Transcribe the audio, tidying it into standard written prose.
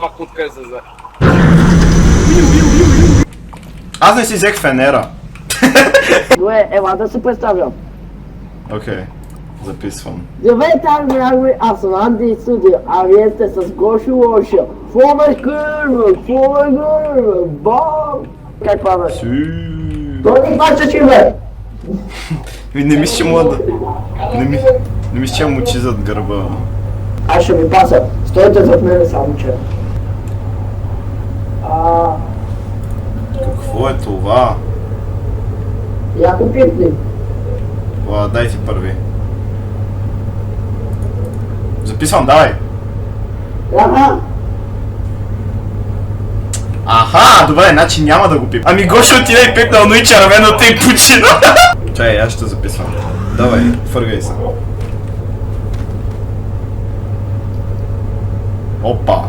Макутка е за... Аз не си взех фенера. Добре, ела да се представям. Окей, записвам. Здравейте, ами, аз съм Анди Студио, а вие сте с Гошо Лошо. Фомер, бам! Как пада? Той ни плача, че бе! Не мисля, че мога да... Не мисля, че му учи зад гърба. Аз ще ви паса. Стойте зад мене само, че. Какво е това? Яко пипни. Дай ти първи. Записвам, давай! Аха, добре, значи няма да го пип. Ами Гошо отида и пипнал, но и червеното и почина. Чай, аз ще записвам. Давай, фъргай се. Опа!